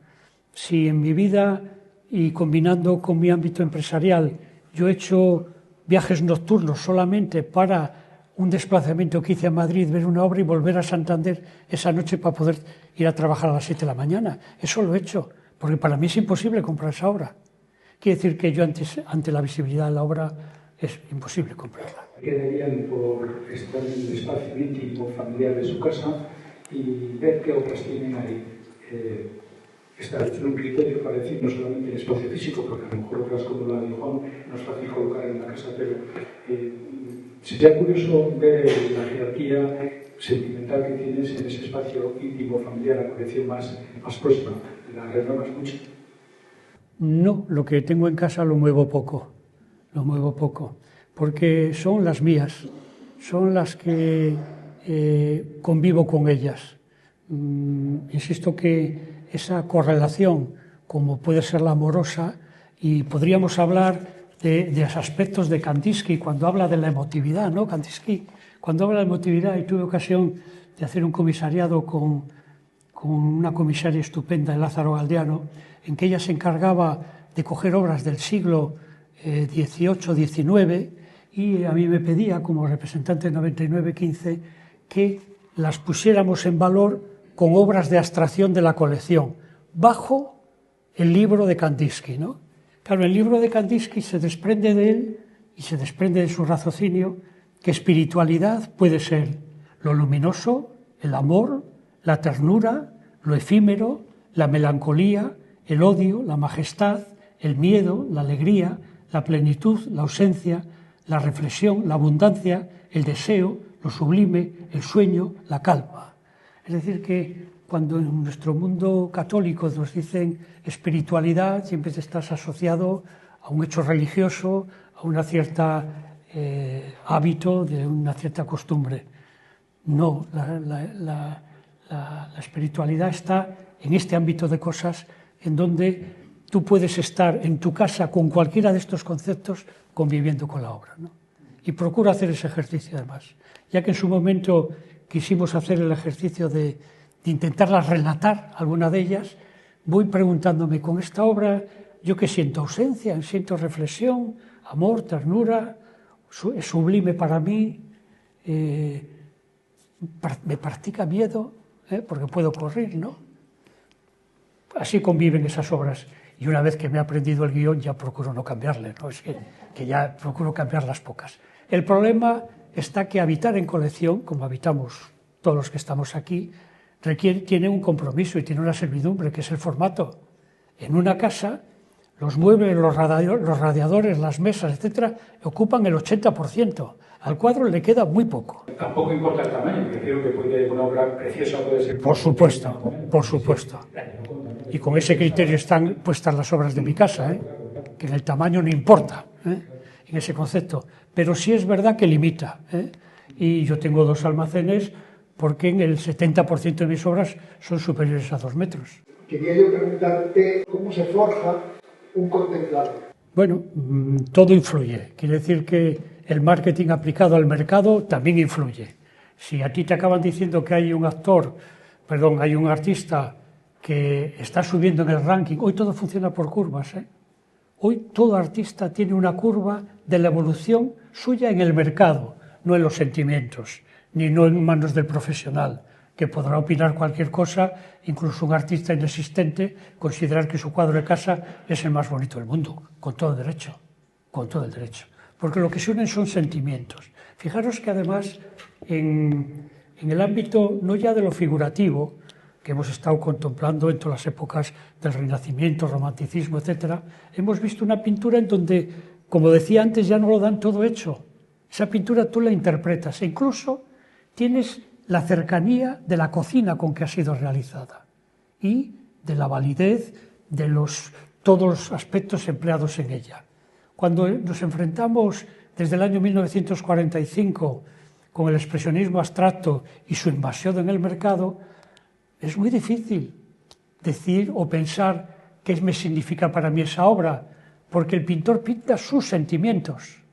Si en mi vida, y combinando con mi ámbito empresarial, yo he hecho viajes nocturnos solamente para un desplazamiento que hice a Madrid, ver una obra y volver a Santander esa noche para poder ir a trabajar a las 7 de la mañana. Eso lo he hecho, porque para mí es imposible comprar esa obra. Quiere decir que yo ante la visibilidad de la obra es imposible comprarla. Quedarían por estar en el espacio íntimo, familiar de su casa y ver qué obras tienen ahí. Está hecho un criterio para decir no solamente el espacio físico, porque a lo mejor obras como la de Juan no es fácil colocar en la casa, pero sería curioso ver la jerarquía sentimental que tienes en ese espacio íntimo, familiar, la colección más próxima. ¿La renuevas mucho? No, lo que tengo en casa lo muevo poco, porque son las mías, son las que convivo con ellas. Insisto que esa correlación, como puede ser la amorosa, y podríamos hablar de los aspectos de Kandinsky cuando habla de la emotividad, ¿no? Kandinsky, cuando habla de emotividad, y tuve ocasión de hacer un comisariado con una comisaria estupenda, Lázaro Galdiano, en que ella se encargaba de coger obras del siglo XVIII, XIX, y a mí me pedía, como representante 9915, que las pusiéramos en valor con obras de abstracción de la colección, bajo el libro de Kandinsky, ¿no? Claro, el libro de Kandinsky se desprende de él y se desprende de su raciocinio que espiritualidad puede ser lo luminoso, el amor, la ternura, lo efímero, la melancolía, el odio, la majestad, el miedo, la alegría, la plenitud, la ausencia, la reflexión, la abundancia, el deseo, lo sublime, el sueño, la calma. Es decir, que cuando en nuestro mundo católico nos dicen espiritualidad, siempre estás asociado a un hecho religioso, a una cierta hábito, de una cierta costumbre. No, la espiritualidad está en este ámbito de cosas en donde tú puedes estar en tu casa con cualquiera de estos conceptos conviviendo con la obra, ¿no? Y procuro hacer ese ejercicio además, ya que en su momento quisimos hacer el ejercicio de intentarlas relatar, alguna de ellas, voy preguntándome, con esta obra, ¿yo qué siento? Ausencia, siento reflexión, amor, ternura, es sublime para mí, me practica miedo, porque puedo ocurrir, ¿no? Así conviven esas obras. y una vez que me he aprendido el guión ya procuro no cambiarle, ¿no? Es que ya procuro cambiar las pocas. El problema está que habitar en colección, como habitamos todos los que estamos aquí, tiene un compromiso y tiene una servidumbre, que es el formato. En una casa, los muebles, los radiadores, las mesas, etcétera, ocupan el 80%. Al cuadro le queda muy poco. Tampoco importa el tamaño, porque creo que una obra preciosa puede ser... Por supuesto, por supuesto. Y con ese criterio están puestas las obras de mi casa, que en el tamaño no importa, en ese concepto. Pero sí es verdad que limita. Y yo tengo 2 almacenes porque en el 70% de mis obras son superiores a 2 metros. Quería yo preguntarte cómo se forja un contemplador. Bueno, todo influye. Quiere decir que el marketing aplicado al mercado también influye. Si a ti te acaban diciendo que hay un hay un artista que está subiendo en el ranking, hoy todo funciona por curvas, Hoy todo artista tiene una curva de la evolución suya en el mercado, no en los sentimientos, ni no en manos del profesional, que podrá opinar cualquier cosa, incluso un artista inexistente, considerar que su cuadro de casa es el más bonito del mundo, con todo el derecho, porque lo que se unen son sentimientos. Fijaros que además en el ámbito no ya de lo figurativo, que hemos estado contemplando en todas las épocas del Renacimiento, Romanticismo, etcétera, hemos visto una pintura en donde, como decía antes, ya no lo dan todo hecho. Esa pintura tú la interpretas e incluso tienes la cercanía de la cocina con que ha sido realizada y de la validez de todos los aspectos empleados en ella. Cuando nos enfrentamos desde el año 1945 con el expresionismo abstracto y su invasión en el mercado, es muy difícil decir o pensar qué me significa para mí esa obra, porque el pintor pinta sus sentimientos.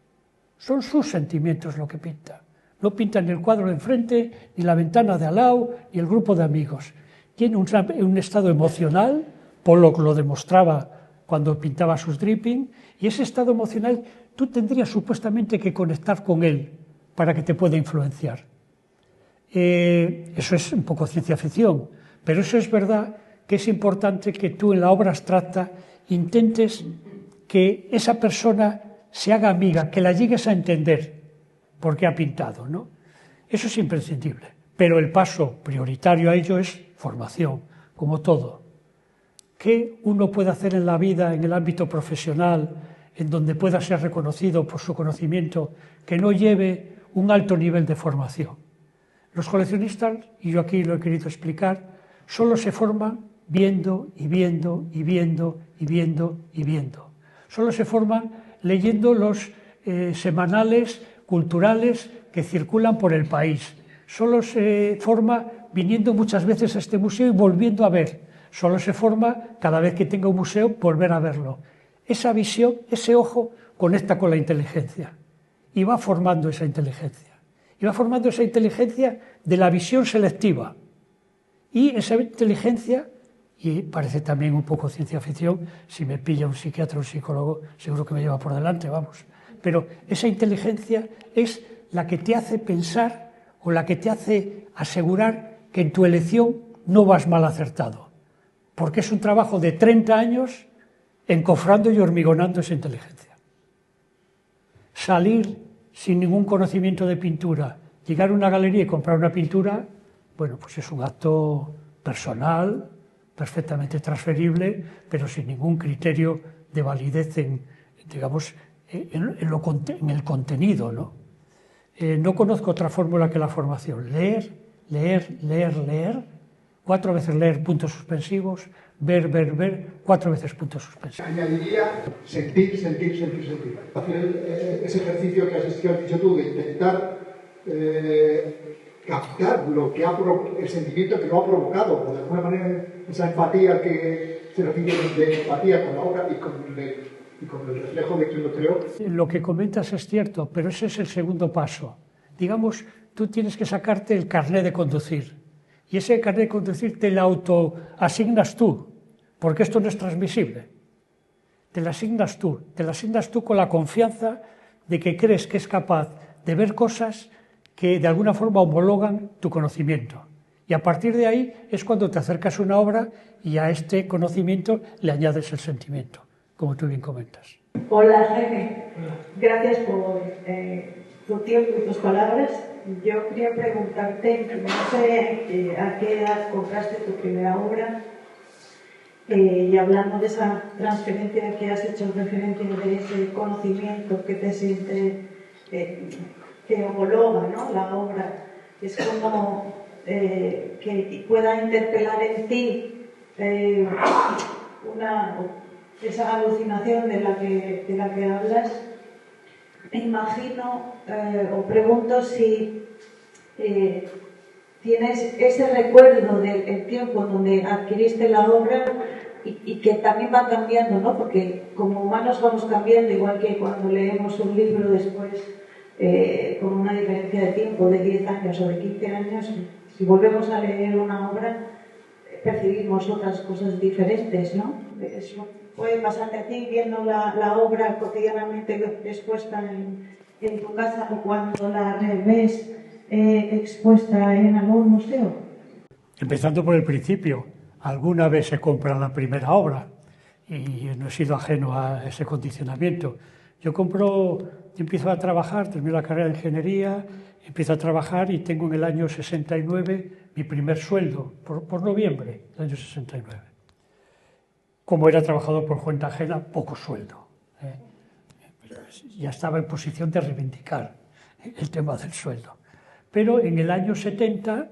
Son sus sentimientos lo que pinta. No pinta ni el cuadro de enfrente, ni la ventana de al lado, ni el grupo de amigos. Tiene un estado emocional, Pollock lo demostraba cuando pintaba sus dripping, y ese estado emocional tú tendrías supuestamente que conectar con él para que te pueda influenciar. Eso es un poco ciencia ficción, pero eso es verdad que es importante que tú en la obra abstracta intentes que esa persona se haga amiga, que la llegues a entender porque ha pintado, ¿no? Eso es imprescindible, pero el paso prioritario a ello es formación, como todo. ¿Qué uno puede hacer en la vida, en el ámbito profesional, en donde pueda ser reconocido por su conocimiento, que no lleve un alto nivel de formación? Los coleccionistas, y yo aquí lo he querido explicar, solo se forman viendo y viendo y viendo y viendo y viendo. Solo se forman leyendo los semanales culturales que circulan por el país. Solo se forma viniendo muchas veces a este museo y volviendo a ver. Solo se forma cada vez que tenga un museo volver a verlo. Esa visión, ese ojo, conecta con la inteligencia y va formando esa inteligencia. Y va formando esa inteligencia de la visión selectiva. Y esa inteligencia, y parece también un poco ciencia ficción, si me pilla un psiquiatra o un psicólogo, seguro que me lleva por delante, vamos. Pero esa inteligencia es la que te hace pensar o la que te hace asegurar que en tu elección no vas mal acertado. Porque es un trabajo de 30 años encofrando y hormigonando esa inteligencia. Salir sin ningún conocimiento de pintura, llegar a una galería y comprar una pintura, bueno, pues es un acto personal, perfectamente transferible, pero sin ningún criterio de validez en el contenido, ¿no? No conozco otra fórmula que la formación. Leer, leer, leer, leer, 4 veces leer, puntos suspensivos, ver, ver, ver, 4 veces puntos suspensivos. Añadiría sentir, sentir, sentir, sentir. Hacer ese ejercicio que has dicho tú de intentar captar el sentimiento que lo ha provocado, o de alguna manera esa empatía que se refiere de empatía con la obra y con el reflejo de quien lo creó. Lo que comentas es cierto, pero ese es el segundo paso. Digamos, tú tienes que sacarte el carné de conducir. Y ese carné de conducir te lo autoasignas tú, porque esto no es transmisible. Te lo asignas tú con la confianza de que crees que es capaz de ver cosas que de alguna forma homologan tu conocimiento. Y a partir de ahí es cuando te acercas a una obra y a este conocimiento le añades el sentimiento, como tú bien comentas. Hola, Jaime. Gracias por tu tiempo y tus palabras. Yo quería preguntarte, no sé a qué edad compraste tu primera obra, y hablando de esa transferencia que has hecho referencia, de ese conocimiento que te siente, que homologa, ¿no?, la obra, es como que pueda interpelar en ti esa alucinación de la que hablas. Me imagino o pregunto si tienes ese recuerdo del tiempo donde adquiriste la obra y que también va cambiando, ¿no? Porque como humanos vamos cambiando, igual que cuando leemos un libro después con una diferencia de tiempo de 10 años o de 15 años, si volvemos a leer una obra percibimos otras cosas diferentes, ¿no? Eso puede pasarte a ti viendo la obra cotidianamente expuesta en tu casa o cuando la ves expuesta en algún museo. Empezando por el principio, alguna vez se compra la primera obra y no he sido ajeno a ese condicionamiento. Yo empiezo a trabajar, termino la carrera de ingeniería, empiezo a trabajar y tengo en el año 69 mi primer sueldo, por noviembre del año 69. Como era trabajador por cuenta ajena, poco sueldo. Ya estaba en posición de reivindicar el tema del sueldo. Pero en el año 70,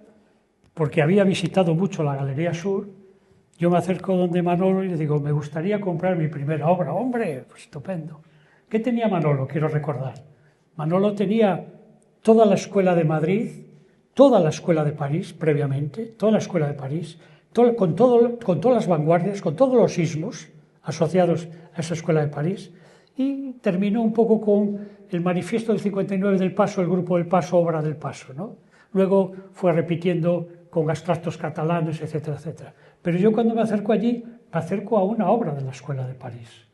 porque había visitado mucho la Galería Sur, yo me acerco donde Manolo y le digo, me gustaría comprar mi primera obra. ¡Hombre, pues estupendo! ¿Qué tenía Manolo? Quiero recordar. Manolo tenía toda la escuela de Madrid, toda la escuela de París previamente, toda la escuela de París, con todas las vanguardias, con todos los ismos asociados a esa escuela de París, y terminó un poco con el manifiesto del 59 del Paso, el grupo del Paso, obra del Paso, ¿no? Luego fue repitiendo con abstractos catalanes, etcétera, etcétera. Pero yo cuando me acerco allí, me acerco a una obra de la escuela de París.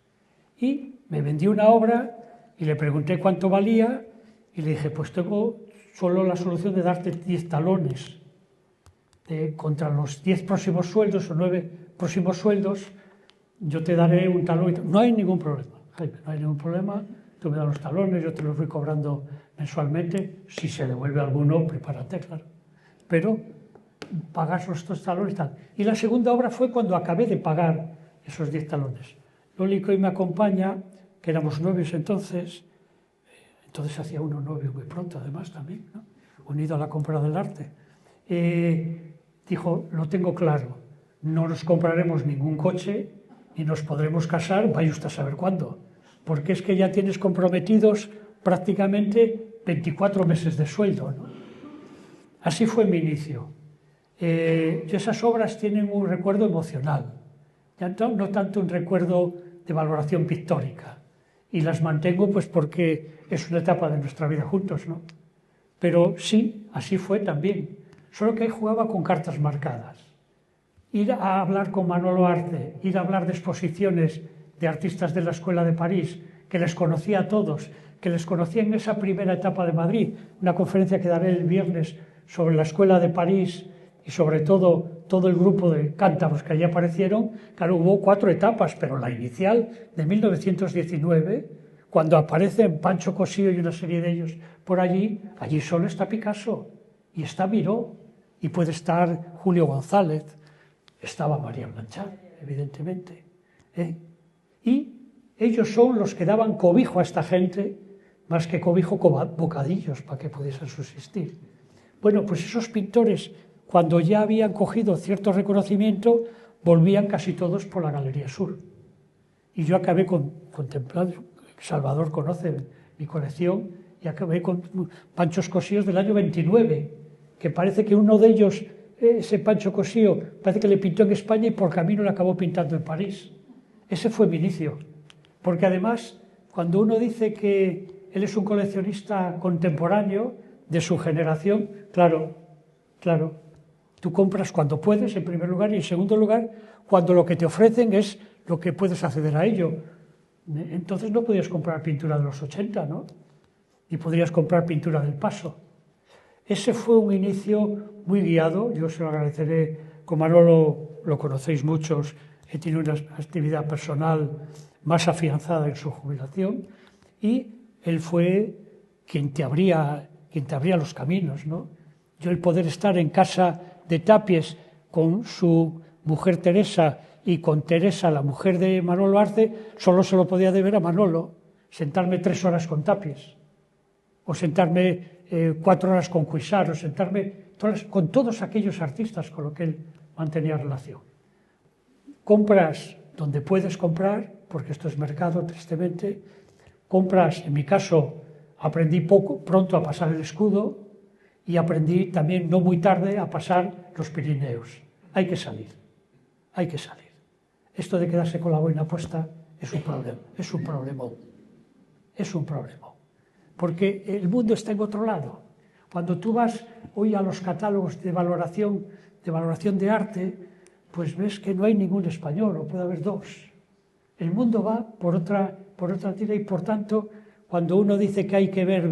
Y me vendí una obra y le pregunté cuánto valía y le dije, pues tengo solo la solución de darte 10 talones. Contra los 10 próximos sueldos o 9 próximos sueldos, yo te daré un talón. No hay ningún problema, Jaime, no hay ningún problema. Tú me das los talones, yo te los voy cobrando mensualmente. Si se devuelve alguno, prepárate, claro. Pero pagas los 2 talones y tal. Y la segunda obra fue cuando acabé de pagar esos 10 talones. Loli que hoy me acompaña, que éramos novios entonces hacía uno novio muy pronto además también, ¿no?, unido a la compra del arte, dijo, lo tengo claro, no nos compraremos ningún coche ni nos podremos casar, vaya usted a saber cuándo, porque es que ya tienes comprometidos prácticamente 24 meses de sueldo, ¿no? Así fue mi inicio. Esas obras tienen un recuerdo emocional, ya no tanto un recuerdo de valoración pictórica, y las mantengo pues porque es una etapa de nuestra vida juntos, ¿no? Pero sí, así fue también, solo que ahí jugaba con cartas marcadas. Ir a hablar con Manolo Arce, ir a hablar de exposiciones de artistas de la Escuela de París, que les conocía a todos, que les conocía en esa primera etapa de Madrid, una conferencia que daré el viernes sobre la Escuela de París y sobre todo el grupo de cántabros que allí aparecieron. Claro, hubo 4 etapas, pero la inicial de 1919, cuando aparecen Pancho Cosío y una serie de ellos por allí solo está Picasso y está Miró y puede estar Julio González, estaba María Blanchard, evidentemente. Y ellos son los que daban cobijo a esta gente, más que cobijo, bocadillos para que pudiesen subsistir. Bueno, pues esos pintores, cuando ya habían cogido cierto reconocimiento, volvían casi todos por la Galería Sur. Y yo acabé contemplando, Salvador conoce mi colección, y acabé con Panchos Cosíos del año 29, que parece que uno de ellos, ese Pancho Cosío, parece que le pintó en España y por camino le acabó pintando en París. Ese fue mi inicio. Porque además, cuando uno dice que él es un coleccionista contemporáneo de su generación, claro, tú compras cuando puedes, en primer lugar, y en segundo lugar, cuando lo que te ofrecen es lo que puedes acceder a ello. Entonces no podías comprar pintura de los 80, ¿no? Y podrías comprar pintura del Paso. Ese fue un inicio muy guiado, yo se lo agradeceré, con Manolo lo conocéis muchos, he tenido una actividad personal más afianzada en su jubilación y él fue quien te abría los caminos, ¿no? Yo el poder estar en casa de Tapies con su mujer Teresa y con Teresa, la mujer de Manolo Arce, solo se lo podía deber a Manolo, sentarme 3 horas con Tapies, o sentarme 4 horas con Cuixart, o sentarme con todos aquellos artistas con los que él mantenía relación. Compras donde puedes comprar, porque esto es mercado, tristemente. Compras, en mi caso, aprendí pronto a pasar el escudo y aprendí también, no muy tarde, a pasar los Pirineos. Hay que salir, hay que salir. Esto de quedarse con la boina puesta es un problema, es un problemón, es un problema. Porque el mundo está en otro lado. Cuando tú vas hoy a los catálogos de valoración de arte, pues ves que no hay ningún español, o puede haber 2. El mundo va por otra tira y, por tanto, cuando uno dice que hay que ver,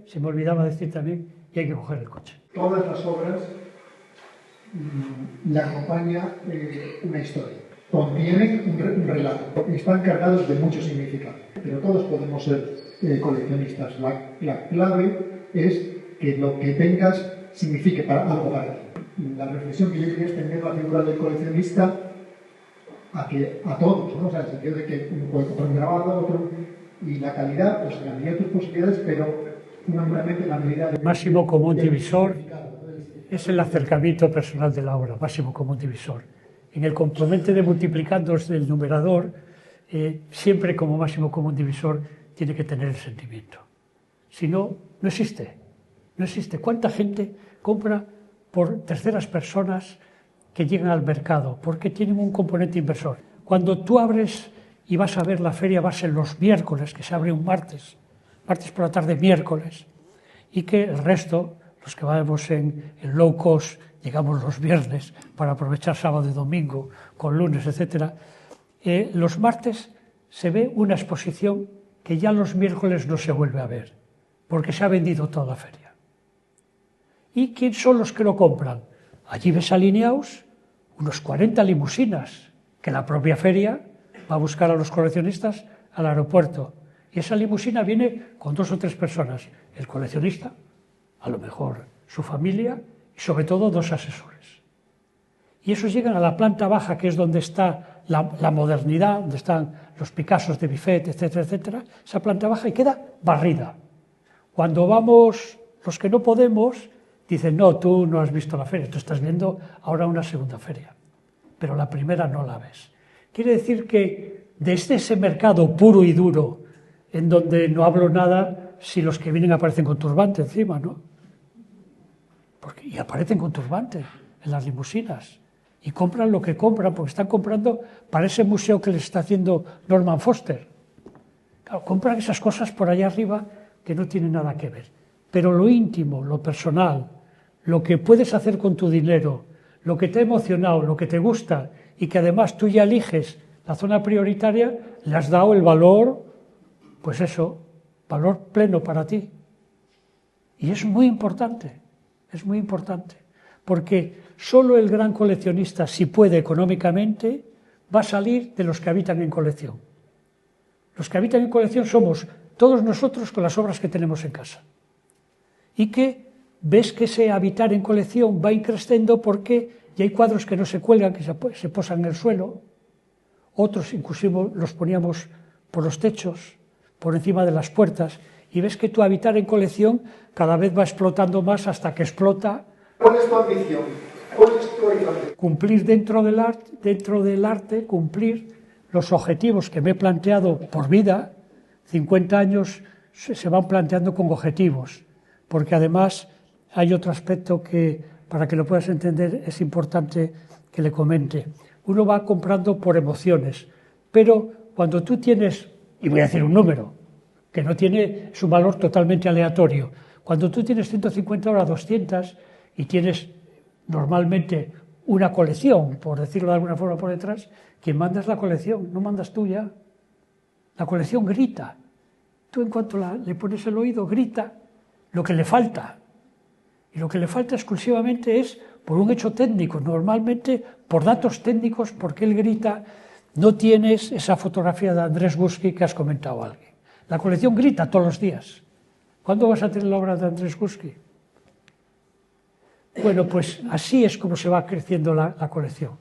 se me olvidaba decir también que hay que coger el coche. Todas las obras le acompaña una historia, contienen un relato, están cargados de mucho significado, pero todos podemos ser coleccionistas. La clave es que lo que tengas signifique algo para ti. La reflexión que yo quería extender la figura del coleccionista a todos, ¿no? O sea, en el sentido de que uno puede comprar un grabado, otro, y la calidad, pues la medida de tus posibilidades, pero fundamentalmente la medida de... Máximo común divisor es el acercamiento personal de la obra, máximo común divisor. En el componente de multiplicandos del numerador, siempre como máximo común divisor tiene que tener el sentimiento. Si no, no existe. No existe. ¿Cuánta gente compra por terceras personas que llegan al mercado? Porque tienen un componente inversor. Cuando tú abres y vas a ver la feria, vas en los miércoles, que se abre un martes por la tarde, miércoles, y que el resto, los que vamos en low cost, llegamos los viernes para aprovechar sábado y domingo, con lunes, etc. Los martes se ve una exposición que ya los miércoles no se vuelve a ver, porque se ha vendido toda la feria. ¿Y quién son los que lo compran? Allí ves alineados unos 40 limusinas que la propia feria va a buscar a los coleccionistas al aeropuerto. Y esa limusina viene con 2 o 3 personas. El coleccionista, a lo mejor su familia y sobre todo 2 asesores. Y esos llegan a la planta baja, que es donde está la modernidad, donde están los Picassos de Buffet, etcétera, etcétera. Esa planta baja y queda barrida. Cuando vamos, los que no podemos, dicen, no, tú no has visto la feria, tú estás viendo ahora una segunda feria, pero la primera no la ves. Quiere decir que desde ese mercado puro y duro, en donde no hablo nada si los que vienen aparecen con turbante encima, ¿no? Y aparecen con turbante en las limusinas y compran lo que compran, porque están comprando para ese museo que les está haciendo Norman Foster. Claro, compran esas cosas por allá arriba que no tienen nada que ver. Pero lo íntimo, lo personal, lo que puedes hacer con tu dinero, lo que te ha emocionado, lo que te gusta y que además tú ya eliges la zona prioritaria, le has dado el valor, pues eso, valor pleno para ti. Y es muy importante, porque solo el gran coleccionista, si puede económicamente, va a salir de los que habitan en colección. Los que habitan en colección somos todos nosotros con las obras que tenemos en casa. Y que ves que ese habitar en colección va increciendo porque ya hay cuadros que no se cuelgan, que se posan en el suelo, otros inclusive los poníamos por los techos, por encima de las puertas, y ves que tu habitar en colección cada vez va explotando más hasta que explota. ¿Cuál es tu ambición? ¿Cuál es tu ambición? Cumplir dentro del arte, cumplir los objetivos que me he planteado por vida. 50 años se van planteando con objetivos, porque además hay otro aspecto que, para que lo puedas entender, es importante que le comente. Uno va comprando por emociones, pero cuando tú tienes, y voy a decir un número, que no tiene su valor totalmente aleatorio, cuando tú tienes 150 horas, 200, y tienes normalmente una colección, por decirlo de alguna forma por detrás, quien manda es la colección, no mandas tú ya. La colección grita. Tú en cuanto le pones el oído, grita lo que le falta. Y lo que le falta exclusivamente es por un hecho técnico, normalmente por datos técnicos, porque él grita, no tienes esa fotografía de Andrés Guski que has comentado a alguien. La colección grita todos los días. ¿Cuándo vas a tener la obra de Andrés Guski? Bueno, pues así es como se va creciendo la colección.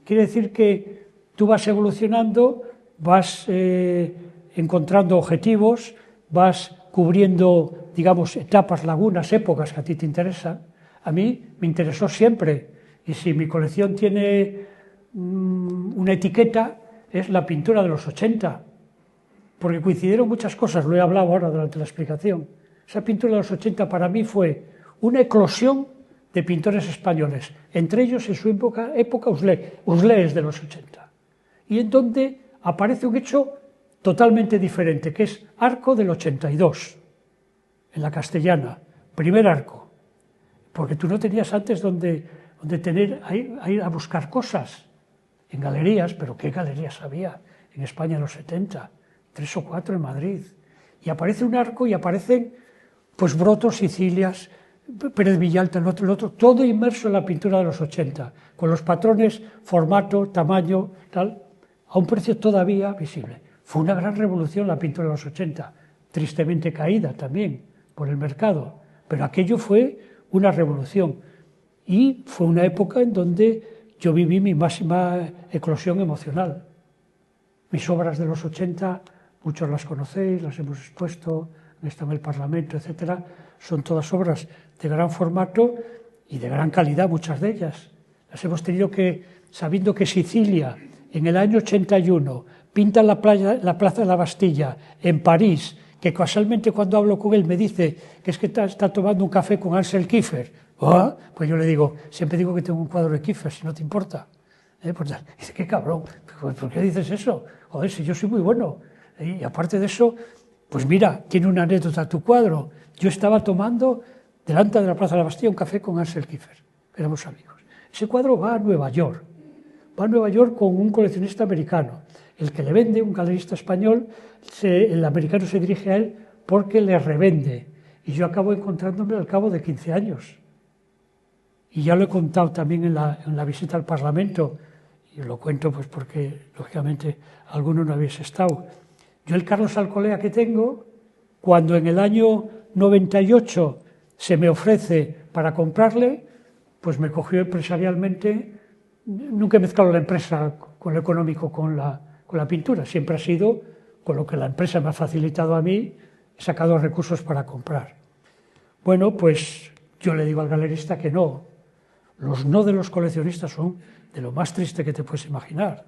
Quiere decir que tú vas evolucionando, vas encontrando objetivos, vas cubriendo, digamos, etapas, lagunas, épocas que a ti te interesan. A mí me interesó siempre, y si mi colección tiene una etiqueta, es la pintura de los 80, porque coincidieron muchas cosas, lo he hablado ahora durante la explicación. Esa pintura de los 80 para mí fue una eclosión de pintores españoles, entre ellos en su época Uslé es de los 80, y en donde aparece un hecho totalmente diferente, que es Arco del 82, en la Castellana, primer arco, porque tú no tenías antes donde ir a buscar cosas en galerías, pero ¿qué galerías había en España en los 70? 3 o 4 en Madrid, y aparece un arco y aparecen pues Brotos, Sicilias, Pérez Villalta, el otro, todo inmerso en la pintura de los 80, con los patrones, formato, tamaño, tal, a un precio todavía visible. Fue una gran revolución la pintura de los 80, tristemente caída también por el mercado, pero aquello fue una revolución y fue una época en donde yo viví mi máxima eclosión emocional. Mis obras de los 80, muchos las conocéis, las hemos expuesto, están en el Parlamento, etcétera, son todas obras de gran formato y de gran calidad, muchas de ellas. Las hemos tenido que, sabiendo que Sicilia, en el año 81, pinta la Plaza de la Bastilla, en París, que casualmente cuando hablo con él me dice que es que está tomando un café con Ansel Kiefer. ¿Ah? Pues yo le digo, siempre digo que tengo un cuadro de Kiefer, si no te importa. Pues dice, qué cabrón, ¿por qué dices eso? Joder, si yo soy muy bueno. Y aparte de eso, pues mira, tiene una anécdota tu cuadro. Yo estaba tomando, delante de la Plaza de la Bastilla, un café con Ansel Kiefer. Éramos amigos. Ese cuadro va a Nueva York. Va a Nueva York con un coleccionista americano. El que le vende, un galerista español, el americano se dirige a él porque le revende. Y yo acabo encontrándome al cabo de 15 años. Y ya lo he contado también en la visita al Parlamento. Y lo cuento pues porque, lógicamente, alguno no habéis estado. Yo el Carlos Alcolea que tengo, cuando en el año 98 se me ofrece para comprarle, pues me cogió empresarialmente. Nunca he mezclado la empresa con lo económico con la pintura, siempre ha sido con lo que la empresa me ha facilitado a mí, he sacado recursos para comprar. Bueno, pues yo le digo al galerista que no. Los no de los coleccionistas son de lo más triste que te puedes imaginar.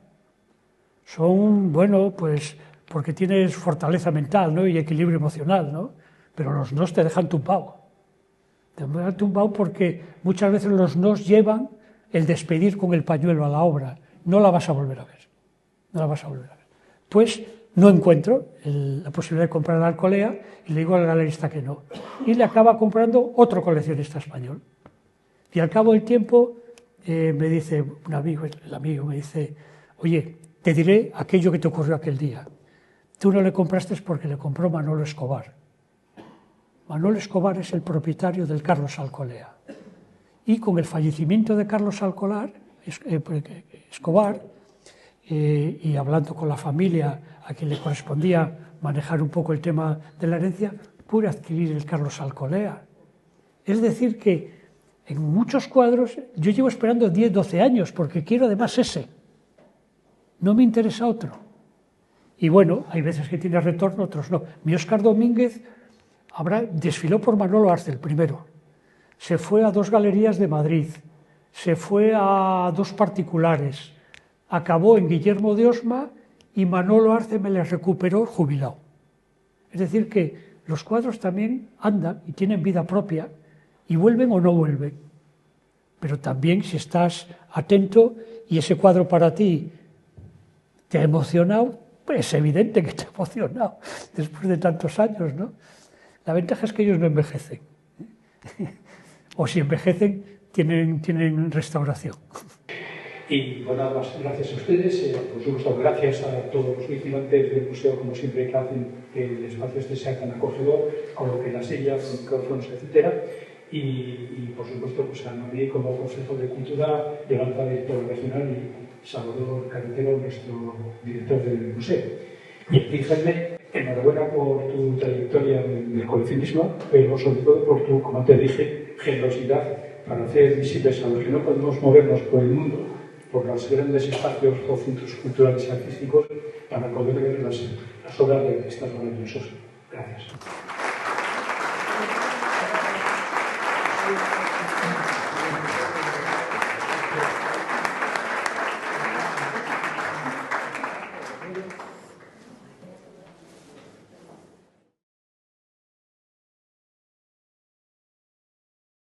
Son, bueno, pues porque tienes fortaleza mental, ¿no? Y equilibrio emocional, ¿no? Pero los nos te dejan tumbado. Te dejan tumbado porque muchas veces los nos llevan el despedir con el pañuelo a la obra. No la vas a volver a ver. No la vas a volver a ver. Pues no encuentro la posibilidad de comprar la Alcolea y le digo al galerista que no. Y le acaba comprando otro coleccionista español. Y al cabo del tiempo me dice un amigo, el amigo me dice, oye, te diré aquello que te ocurrió aquel día. Tú no le compraste porque le compró Manolo Escobar. Manolo Escobar es el propietario del Carlos Alcolea. Y con el fallecimiento de Carlos Escobar, y hablando con la familia a quien le correspondía manejar un poco el tema de la herencia, pude adquirir el Carlos Alcolea. Es decir que en muchos cuadros yo llevo esperando 10, 12 años porque quiero además ese. No me interesa otro. Y bueno, hay veces que tiene retorno, otros no. Mi Óscar Domínguez desfiló por Manolo Arce el primero. Se fue a 2 galerías de Madrid. Se fue a 2 particulares. Acabó en Guillermo de Osma y Manolo Arce me le recuperó jubilado. Es decir que los cuadros también andan y tienen vida propia y vuelven o no vuelven. Pero también si estás atento y ese cuadro para ti te ha emocionado, pues es evidente que te ha emocionado después de tantos años, ¿no? La ventaja es que ellos no envejecen. O si envejecen, tienen restauración. Y bueno, gracias a ustedes, por supuesto, gracias a todos los vigilantes del museo, como siempre, que hacen que el espacio este sea tan acogedor, coloquen las sillas, los micrófonos, etcétera. y por supuesto pues a Noemí como consejero de Cultura, Yolanda, directora regional, y Salvador Carretero, nuestro director del museo. Y a ti, Jaime, enhorabuena por tu trayectoria en el coleccionismo, pero sobre todo por tu, como te dije, generosidad para hacer visibles a los que no podemos movernos por el mundo, por los grandes espacios o centros culturales y artísticos, para poder ver las obras de artistas maravillosos. Gracias.